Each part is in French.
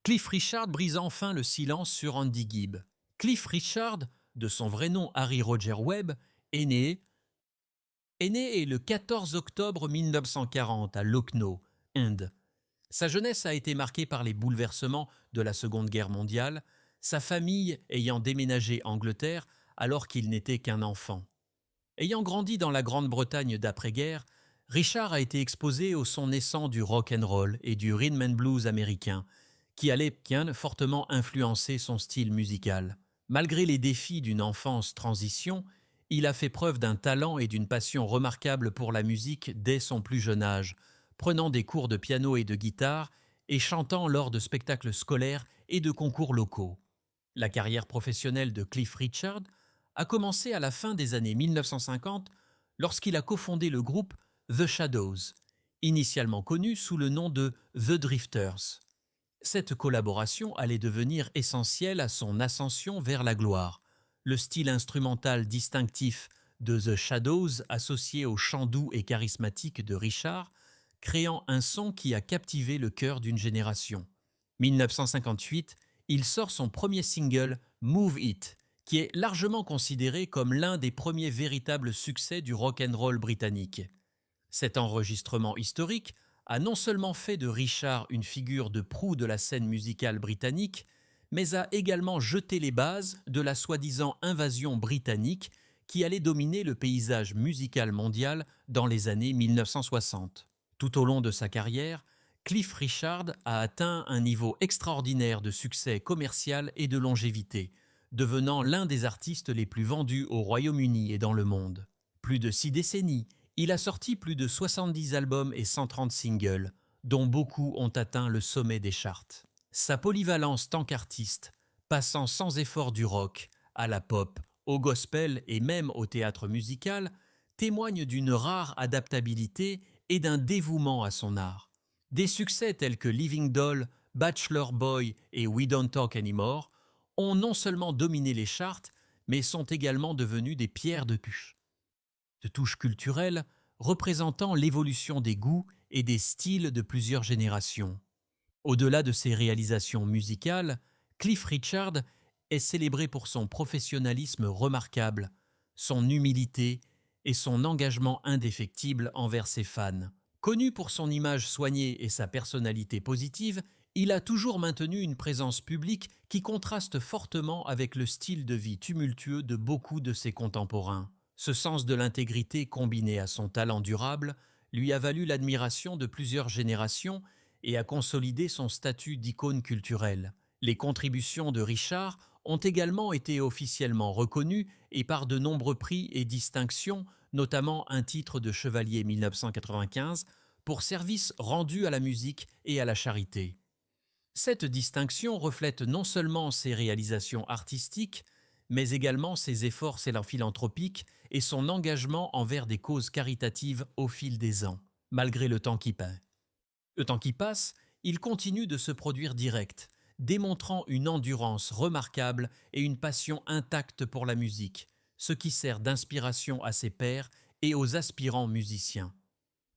Cliff Richard brise enfin le silence sur Andy Gibb. Cliff Richard, de son vrai nom Harry Roger Webb, est né, le 14 octobre 1940 à Lucknow, Inde. Sa jeunesse a été marquée par les bouleversements de la Seconde Guerre mondiale, sa famille ayant déménagé Angleterre alors qu'il n'était qu'un enfant. Ayant grandi dans la Grande-Bretagne d'après-guerre, Richard a été exposé au son naissant du rock and roll et du rhythm and blues américain, qui allaient fortement influencer son style musical. Malgré les défis d'une enfance transition, il a fait preuve d'un talent et d'une passion remarquables pour la musique dès son plus jeune âge, prenant des cours de piano et de guitare et chantant lors de spectacles scolaires et de concours locaux. La carrière professionnelle de Cliff Richard a commencé à la fin des années 1950 lorsqu'il a cofondé le groupe The Shadows, initialement connu sous le nom de The Drifters. Cette collaboration allait devenir essentielle à son ascension vers la gloire. Le style instrumental distinctif de The Shadows associé au chant doux et charismatique de Richard, créant un son qui a captivé le cœur d'une génération. 1958, il sort son premier single, Move It, qui est largement considéré comme l'un des premiers véritables succès du rock'n'roll britannique. Cet enregistrement historique a non seulement fait de Richard une figure de proue de la scène musicale britannique, mais a également jeté les bases de la soi-disant invasion britannique qui allait dominer le paysage musical mondial dans les années 1960. Tout au long de sa carrière, Cliff Richard a atteint un niveau extraordinaire de succès commercial et de longévité, devenant l'un des artistes les plus vendus au Royaume-Uni et dans le monde. Plus de 6 décennies, il a sorti plus de 70 albums et 130 singles, dont beaucoup ont atteint le sommet des charts. Sa polyvalence tant qu'artiste, passant sans effort du rock à la pop, au gospel et même au théâtre musical, témoigne d'une rare adaptabilité et d'un dévouement à son art. Des succès tels que Living Doll, Bachelor Boy et We Don't Talk Anymore ont non seulement dominé les charts, mais sont également devenus des pierres de touche culturelle représentant l'évolution des goûts et des styles de plusieurs générations. Au-delà de ses réalisations musicales, Cliff Richard est célébré pour son professionnalisme remarquable, son humilité et son engagement indéfectible envers ses fans. Connu pour son image soignée et sa personnalité positive, il a toujours maintenu une présence publique qui contraste fortement avec le style de vie tumultueux de beaucoup de ses contemporains. Ce sens de l'intégrité combiné à son talent durable lui a valu l'admiration de plusieurs générations et a consolidé son statut d'icône culturelle. Les contributions de Richard ont également été officiellement reconnues et par de nombreux prix et distinctions, notamment un titre de chevalier 1995 pour services rendus à la musique et à la charité. Cette distinction reflète non seulement ses réalisations artistiques, mais également ses efforts philanthropiques et son engagement envers des causes caritatives au fil des ans, malgré le temps qui passe. Le temps qui passe, il continue de se produire direct, démontrant une endurance remarquable et une passion intacte pour la musique, ce qui sert d'inspiration à ses pairs et aux aspirants musiciens.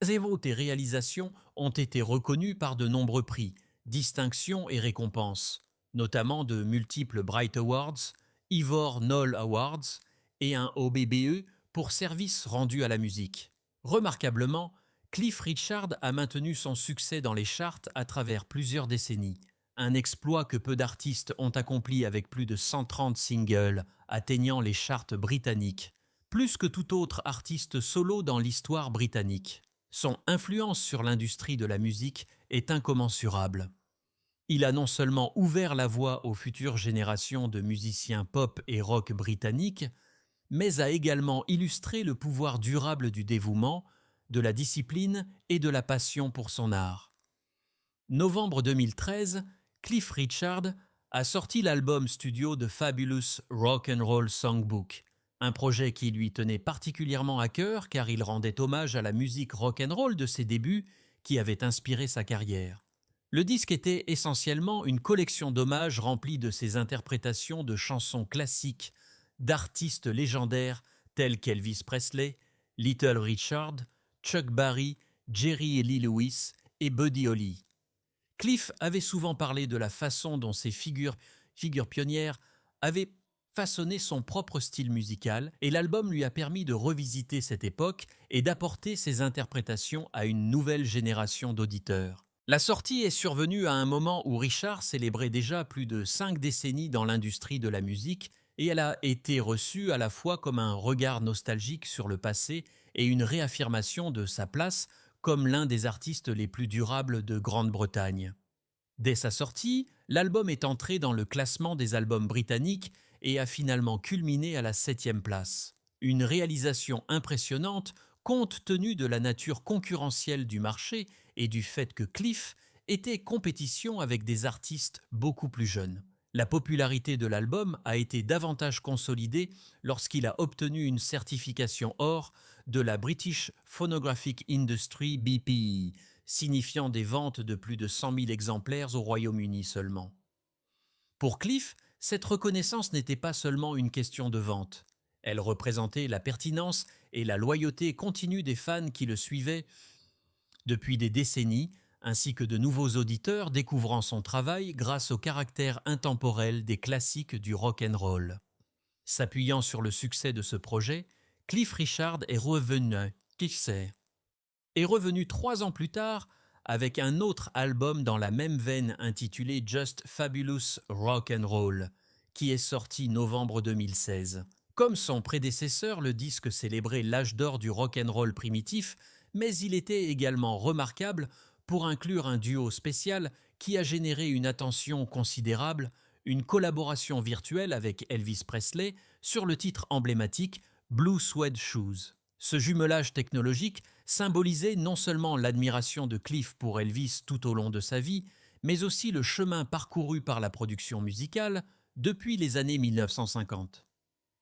Ses vôtres et réalisations ont été reconnues par de nombreux prix, distinctions et récompenses, notamment de multiples Bright Awards, Ivor Noel Awards et un OBBE pour services rendus à la musique. Remarquablement, Cliff Richard a maintenu son succès dans les charts à travers plusieurs décennies, un exploit que peu d'artistes ont accompli avec plus de 130 singles atteignant les charts britanniques, plus que tout autre artiste solo dans l'histoire britannique. Son influence sur l'industrie de la musique est incommensurable. Il a non seulement ouvert la voie aux futures générations de musiciens pop et rock britanniques, mais a également illustré le pouvoir durable du dévouement, de la discipline et de la passion pour son art. Novembre 2013, Cliff Richard a sorti l'album studio The Fabulous Rock and Roll Songbook, un projet qui lui tenait particulièrement à cœur car il rendait hommage à la musique rock and roll de ses débuts qui avait inspiré sa carrière. Le disque était essentiellement une collection d'hommages remplie de ses interprétations de chansons classiques d'artistes légendaires tels qu'Elvis Presley, Little Richard, Chuck Berry, Jerry Lee Lewis et Buddy Holly. Cliff avait souvent parlé de la façon dont ses figures pionnières avaient façonné son propre style musical, et l'album lui a permis de revisiter cette époque et d'apporter ses interprétations à une nouvelle génération d'auditeurs. La sortie est survenue à un moment où Richard célébrait déjà plus de 5 décennies dans l'industrie de la musique, et elle a été reçue à la fois comme un regard nostalgique sur le passé et une réaffirmation de sa place comme l'un des artistes les plus durables de Grande-Bretagne. Dès sa sortie, l'album est entré dans le classement des albums britanniques et a finalement culminé à la 7e place. Une réalisation impressionnante compte tenu de la nature concurrentielle du marché et du fait que Cliff était compétition avec des artistes beaucoup plus jeunes. La popularité de l'album a été davantage consolidée lorsqu'il a obtenu une certification or de la British Phonographic Industry BPI, signifiant des ventes de plus de 100 000 exemplaires au Royaume-Uni seulement. Pour Cliff, cette reconnaissance n'était pas seulement une question de vente. Elle représentait la pertinence et la loyauté continue des fans qui le suivaient depuis des décennies, ainsi que de nouveaux auditeurs découvrant son travail grâce au caractère intemporel des classiques du rock and roll. S'appuyant sur le succès de ce projet, Cliff Richard est revenu 3 ans plus tard avec un autre album dans la même veine intitulé Just Fabulous Rock and Roll, qui est sorti novembre 2016. Comme son prédécesseur, le disque célébrait l'âge d'or du rock and roll primitif, mais il était également remarquable pour inclure un duo spécial qui a généré une attention considérable, une collaboration virtuelle avec Elvis Presley sur le titre emblématique Blue Suede Shoes. Ce jumelage technologique symbolisait non seulement l'admiration de Cliff pour Elvis tout au long de sa vie, mais aussi le chemin parcouru par la production musicale depuis les années 1950.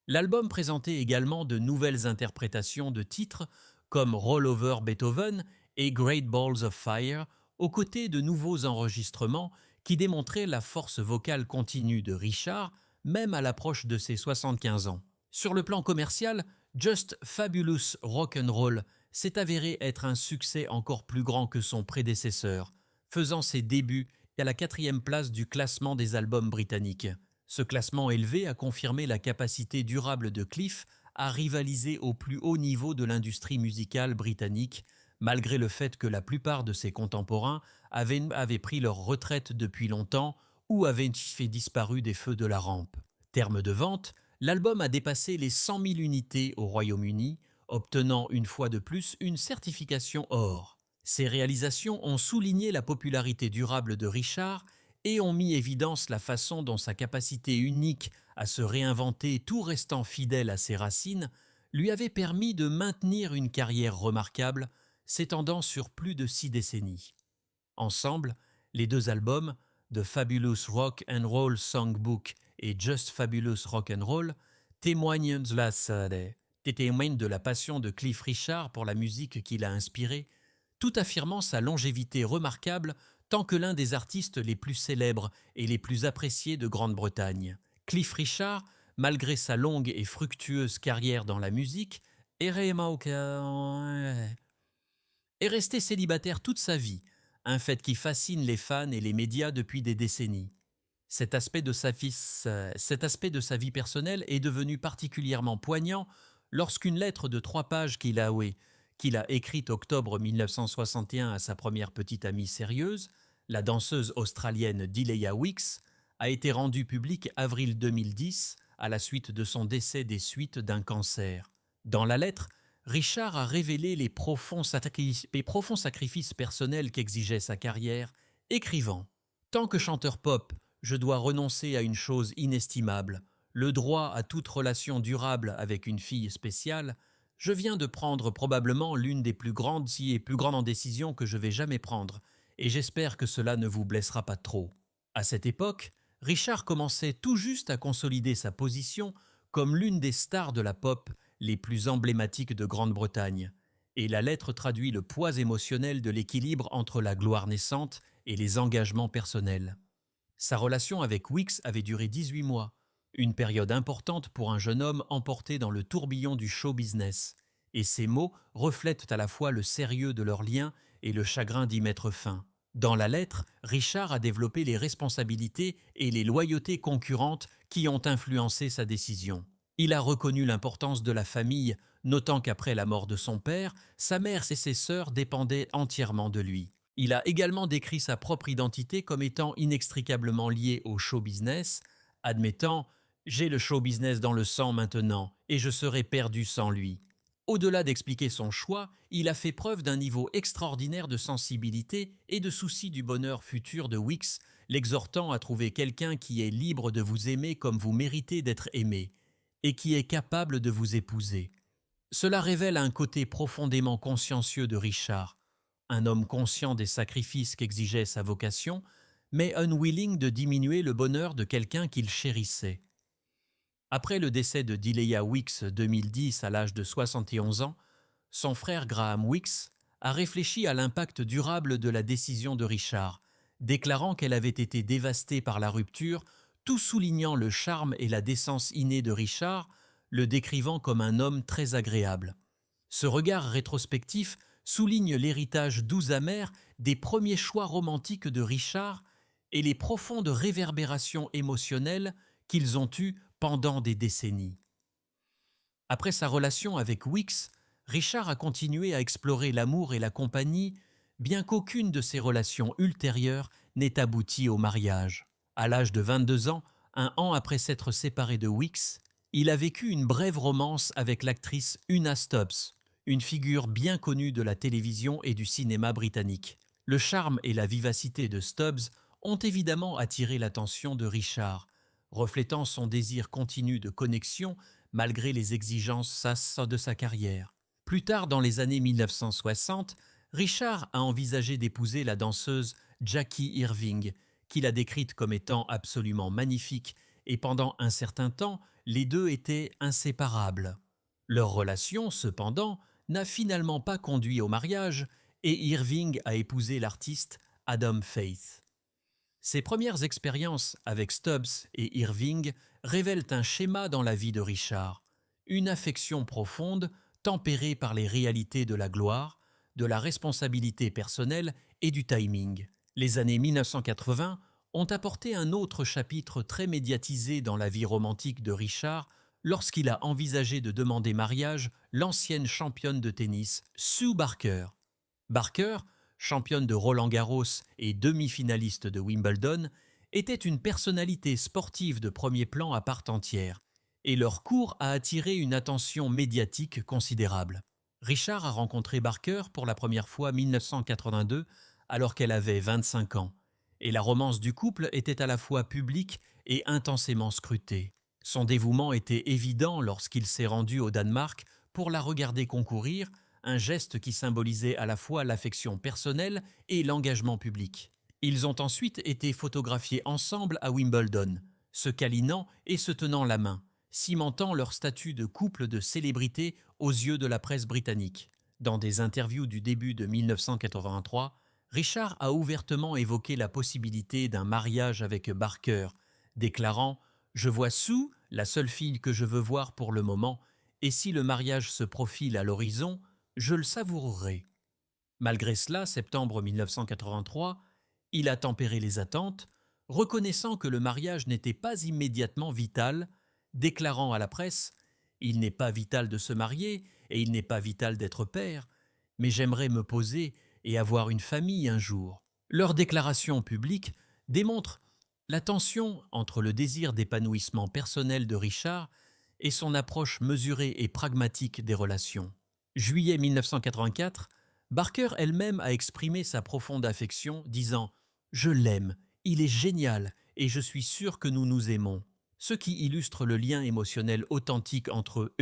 L'album présentait également de nouvelles interprétations de titres comme Roll Over Beethoven et Great Balls of Fire, aux côtés de nouveaux enregistrements qui démontraient la force vocale continue de Richard, même à l'approche de ses 75 ans. Sur le plan commercial, Just Fabulous Rock'n'Roll s'est avéré être un succès encore plus grand que son prédécesseur, faisant ses débuts à la 4e place du classement des albums britanniques. Ce classement élevé a confirmé la capacité durable de Cliff à rivaliser au plus haut niveau de l'industrie musicale britannique, malgré le fait que la plupart de ses contemporains avaient pris leur retraite depuis longtemps ou avaient fait disparu des feux de la rampe. Terme de vente, l'album a dépassé les 100 000 unités au Royaume-Uni, obtenant une fois de plus une certification or. Ces réalisations ont souligné la popularité durable de Richard et ont mis évidence la façon dont sa capacité unique à se réinventer tout restant fidèle à ses racines lui avait permis de maintenir une carrière remarquable s'étendant sur plus de 6 décennies. Ensemble, les 2 albums, The Fabulous Rock and Roll Songbook et Just Fabulous Rock and Roll, témoignent de la passion de Cliff Richard pour la musique qui l'a inspiré, tout affirmant sa longévité remarquable tant que l'un des artistes les plus célèbres et les plus appréciés de Grande-Bretagne. Cliff Richard, malgré sa longue et fructueuse carrière dans la musique, est resté célibataire toute sa vie, un fait qui fascine les fans et les médias depuis des décennies. Cet aspect de sa vie personnelle est devenu particulièrement poignant lorsqu'une lettre de 3 pages qu'il a écrite octobre 1961 à sa première petite amie sérieuse, la danseuse australienne Delia Wicks, a été rendue publique avril 2010 à la suite de son décès des suites d'un cancer. Dans la lettre, Richard a révélé les profonds sacrifices personnels qu'exigeait sa carrière, écrivant « Tant que chanteur pop, je dois renoncer à une chose inestimable, le droit à toute relation durable avec une fille spéciale. Je viens de prendre probablement l'une des plus grandes décisions que je vais jamais prendre, et j'espère que cela ne vous blessera pas trop. » À cette époque, Richard commençait tout juste à consolider sa position comme l'une des stars de la pop les plus emblématiques de Grande-Bretagne, et la lettre traduit le poids émotionnel de l'équilibre entre la gloire naissante et les engagements personnels. Sa relation avec Wicks avait duré 18 mois, une période importante pour un jeune homme emporté dans le tourbillon du show business, et ces mots reflètent à la fois le sérieux de leur lien et le chagrin d'y mettre fin. Dans la lettre, Richard a développé les responsabilités et les loyautés concurrentes qui ont influencé sa décision. Il a reconnu l'importance de la famille, notant qu'après la mort de son père, sa mère et ses sœurs dépendaient entièrement de lui. Il a également décrit sa propre identité comme étant inextricablement liée au show business, admettant « J'ai le show business dans le sang maintenant et je serais perdu sans lui ». Au-delà d'expliquer son choix, il a fait preuve d'un niveau extraordinaire de sensibilité et de souci du bonheur futur de Weeks, l'exhortant à trouver quelqu'un qui est libre de vous aimer comme vous méritez d'être aimé et qui est capable de vous épouser. Cela révèle un côté profondément consciencieux de Richard, un homme conscient des sacrifices qu'exigeait sa vocation, mais unwilling de diminuer le bonheur de quelqu'un qu'il chérissait. Après le décès de Delia Weeks 2010 à l'âge de 71 ans, son frère Graham Weeks a réfléchi à l'impact durable de la décision de Richard, déclarant qu'elle avait été dévastée par la rupture, tout soulignant le charme et la décence innée de Richard, le décrivant comme un homme très agréable. Ce regard rétrospectif souligne l'héritage doux amer des premiers choix romantiques de Richard et les profondes réverbérations émotionnelles qu'ils ont eues pendant des décennies. Après sa relation avec Weeks, Richard a continué à explorer l'amour et la compagnie, bien qu'aucune de ses relations ultérieures n'ait abouti au mariage. À l'âge de 22 ans, un an après s'être séparé de Weeks, il a vécu une brève romance avec l'actrice Una Stubbs, une figure bien connue de la télévision et du cinéma britannique. Le charme et la vivacité de Stubbs ont évidemment attiré l'attention de Richard, reflétant son désir continu de connexion malgré les exigences de sa carrière. Plus tard dans les années 1960, Richard a envisagé d'épouser la danseuse Jackie Irving, qu'il a décrite comme étant absolument magnifique, et pendant un certain temps, les deux étaient inséparables. Leur relation, cependant, n'a finalement pas conduit au mariage, et Irving a épousé l'artiste Adam Faith. Ses premières expériences avec Stubbs et Irving révèlent un schéma dans la vie de Richard, une affection profonde tempérée par les réalités de la gloire, de la responsabilité personnelle et du timing. Les années 1980 ont apporté un autre chapitre très médiatisé dans la vie romantique de Richard lorsqu'il a envisagé de demander mariage l'ancienne championne de tennis Sue Barker. Barker, championne de Roland-Garros et demi-finaliste de Wimbledon, était une personnalité sportive de premier plan à part entière, et leur court a attiré une attention médiatique considérable. Richard a rencontré Barker pour la première fois en 1982, alors qu'elle avait 25 ans, et la romance du couple était à la fois publique et intensément scrutée. Son dévouement était évident lorsqu'il s'est rendu au Danemark pour la regarder concourir, un geste qui symbolisait à la fois l'affection personnelle et l'engagement public. Ils ont ensuite été photographiés ensemble à Wimbledon, se câlinant et se tenant la main, cimentant leur statut de couple de célébrité aux yeux de la presse britannique. Dans des interviews du début de 1983, Richard a ouvertement évoqué la possibilité d'un mariage avec Barker, déclarant « Je vois Sue, la seule fille que je veux voir pour le moment, et si le mariage se profile à l'horizon, je le savourerai. » Malgré cela, septembre 1983, il a tempéré les attentes, reconnaissant que le mariage n'était pas immédiatement vital, déclarant à la presse « Il n'est pas vital de se marier et il n'est pas vital d'être père, mais j'aimerais me poser et avoir une famille un jour. » Leur déclaration publique démontre la tension entre le désir d'épanouissement personnel de Richard et son approche mesurée et pragmatique des relations. Juillet 1984, Barker elle-même a exprimé sa profonde affection, disant « Je l'aime, il est génial et je suis sûr que nous nous aimons », ce qui illustre le lien émotionnel authentique entre eux,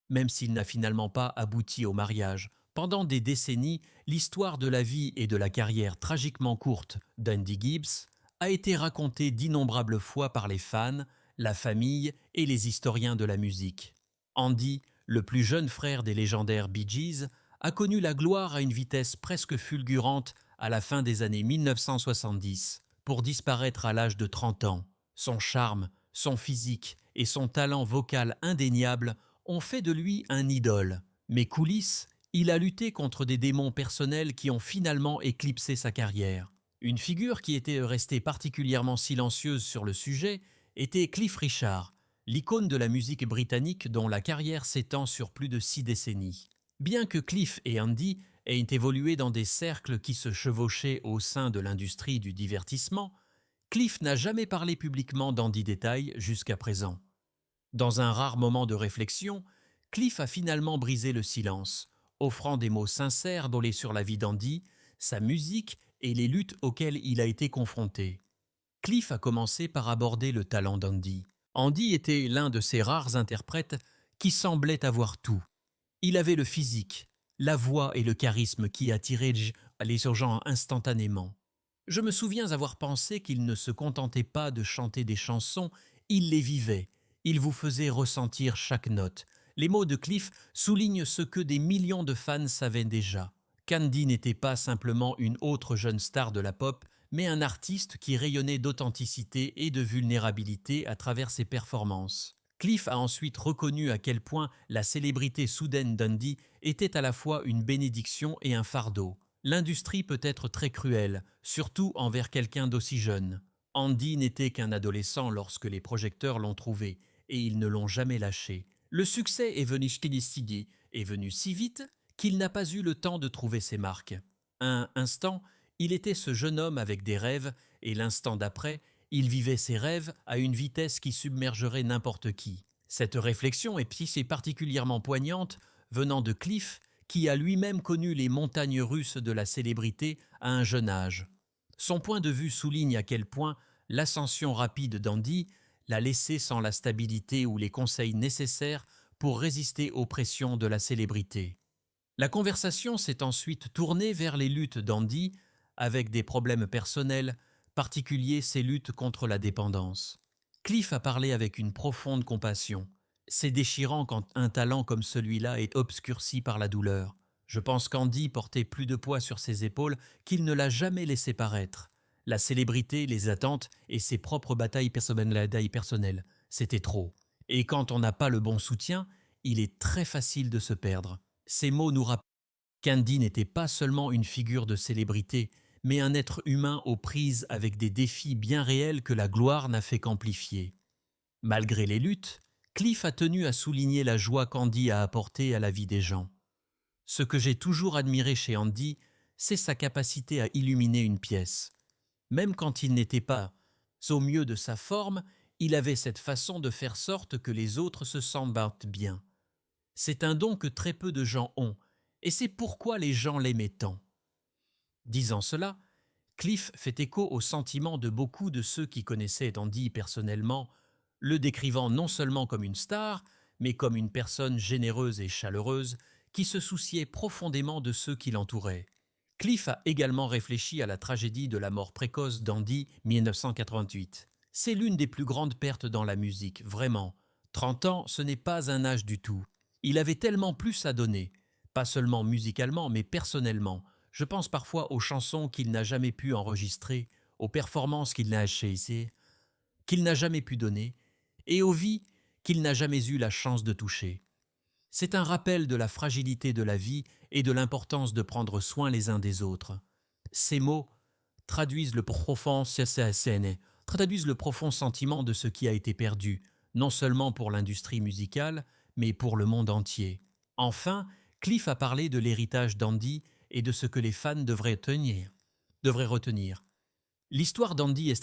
même s'il n'a finalement pas abouti au mariage. Pendant des décennies, l'histoire de la vie et de la carrière tragiquement courte d'Andy Gibbs a été racontée d'innombrables fois par les fans, la famille et les historiens de la musique. Andy, le plus jeune frère des légendaires Bee Gees, a connu la gloire à une vitesse presque fulgurante à la fin des années 1970, pour disparaître à l'âge de 30 ans. Son charme, son physique et son talent vocal indéniable ont fait de lui un idole. Mais coulisses, Il a lutté contre des démons personnels qui ont finalement éclipsé sa carrière. Une figure qui était restée particulièrement silencieuse sur le sujet était Cliff Richard, l'icône de la musique britannique dont la carrière s'étend sur plus de 6 décennies. Bien que Cliff et Andy aient évolué dans des cercles qui se chevauchaient au sein de l'industrie du divertissement, Cliff n'a jamais parlé publiquement d'Andy Détail jusqu'à présent. Dans un rare moment de réflexion, Cliff a finalement brisé le silence, offrant des mots sincères donnés sur la vie d'Andy, sa musique et les luttes auxquelles il a été confronté. Cliff a commencé par aborder le talent d'Andy. Andy était l'un de ces rares interprètes qui semblaient avoir tout. Il avait le physique, la voix et le charisme qui attiraient les gens instantanément. Je me souviens avoir pensé qu'il ne se contentait pas de chanter des chansons, il les vivait, il vous faisait ressentir chaque note. Les mots de Cliff soulignent ce que des millions de fans savaient déjà. Qu'Andy n'était pas simplement une autre jeune star de la pop, mais un artiste qui rayonnait d'authenticité et de vulnérabilité à travers ses performances. Cliff a ensuite reconnu à quel point la célébrité soudaine d'Andy était à la fois une bénédiction et un fardeau. L'industrie peut être très cruelle, surtout envers quelqu'un d'aussi jeune. Andy n'était qu'un adolescent lorsque les projecteurs l'ont trouvé, et ils ne l'ont jamais lâché. Le succès est venu si vite qu'il n'a pas eu le temps de trouver ses marques. Un instant, il était ce jeune homme avec des rêves, et l'instant d'après, il vivait ses rêves à une vitesse qui submergerait n'importe qui. Cette réflexion est particulièrement poignante venant de Cliff, qui a lui-même connu les montagnes russes de la célébrité à un jeune âge. Son point de vue souligne à quel point l'ascension rapide d'Andy l'a laissé sans la stabilité ou les conseils nécessaires pour résister aux pressions de la célébrité. La conversation s'est ensuite tournée vers les luttes d'Andy, avec des problèmes personnels, particuliers ses luttes contre la dépendance. Cliff a parlé avec une profonde compassion. C'est déchirant quand un talent comme celui-là est obscurci par la douleur. Je pense qu'Andy portait plus de poids sur ses épaules qu'il ne l'a jamais laissé paraître. La célébrité, les attentes et ses propres batailles personnelles, c'était trop. Et quand on n'a pas le bon soutien, il est très facile de se perdre. Ces mots nous rappellent qu'Andy n'était pas seulement une figure de célébrité, mais un être humain aux prises avec des défis bien réels que la gloire n'a fait qu'amplifier. Malgré les luttes, Cliff a tenu à souligner la joie qu'Andy a apportée à la vie des gens. Ce que j'ai toujours admiré chez Andy, c'est sa capacité à illuminer une pièce. Même quand il n'était pas au mieux de sa forme, il avait cette façon de faire sorte que les autres se sentent bien. C'est un don que très peu de gens ont, et c'est pourquoi les gens l'aimaient tant. Disant cela, Cliff fait écho aux sentiments de beaucoup de ceux qui connaissaient Andy personnellement, le décrivant non seulement comme une star, mais comme une personne généreuse et chaleureuse qui se souciait profondément de ceux qui l'entouraient. Cliff a également réfléchi à la tragédie de la mort précoce d'Andy 1988. C'est l'une des plus grandes pertes dans la musique, vraiment. 30 ans, ce n'est pas un âge du tout. Il avait tellement plus à donner, pas seulement musicalement, mais personnellement. Je pense parfois aux chansons qu'il n'a jamais pu enregistrer, aux performances qu'il n'a jamais pu donner, et aux vies qu'il n'a jamais eu la chance de toucher. C'est un rappel de la fragilité de la vie et de l'importance de prendre soin les uns des autres. Ces mots traduisent le profond sentiment de ce qui a été perdu, non seulement pour l'industrie musicale, mais pour le monde entier. Enfin, Cliff a parlé de l'héritage d'Andy et de ce que les fans devraient retenir. L'histoire d'Andy est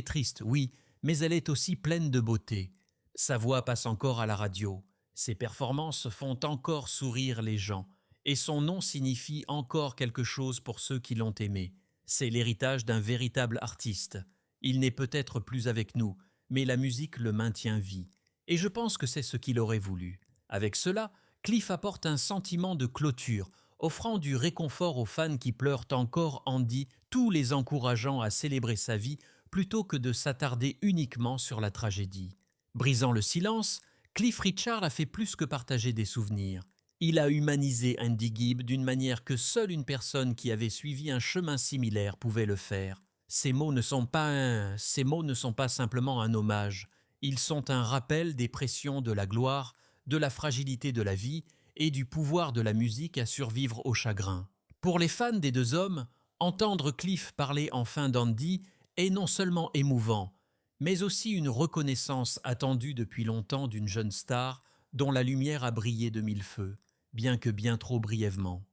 triste, oui, mais elle est aussi pleine de beauté. Sa voix passe encore à la radio, ses performances font encore sourire les gens, et son nom signifie encore quelque chose pour ceux qui l'ont aimé. C'est l'héritage d'un véritable artiste. Il n'est peut-être plus avec nous, mais la musique le maintient vie. Et je pense que c'est ce qu'il aurait voulu. Avec cela, Cliff apporte un sentiment de clôture, offrant du réconfort aux fans qui pleurent encore Andy, tout les encourageant à célébrer sa vie plutôt que de s'attarder uniquement sur la tragédie. Brisant le silence, Cliff Richard a fait plus que partager des souvenirs. Il a humanisé Andy Gibb d'une manière que seule une personne qui avait suivi un chemin similaire pouvait le faire. Ces mots ne sont pas simplement un hommage. Ils sont un rappel des pressions de la gloire, de la fragilité de la vie et du pouvoir de la musique à survivre au chagrin. Pour les fans des deux hommes, entendre Cliff parler enfin d'Andy est non seulement émouvant, mais aussi une reconnaissance attendue depuis longtemps d'une jeune star dont la lumière a brillé de mille feux, bien que bien trop brièvement.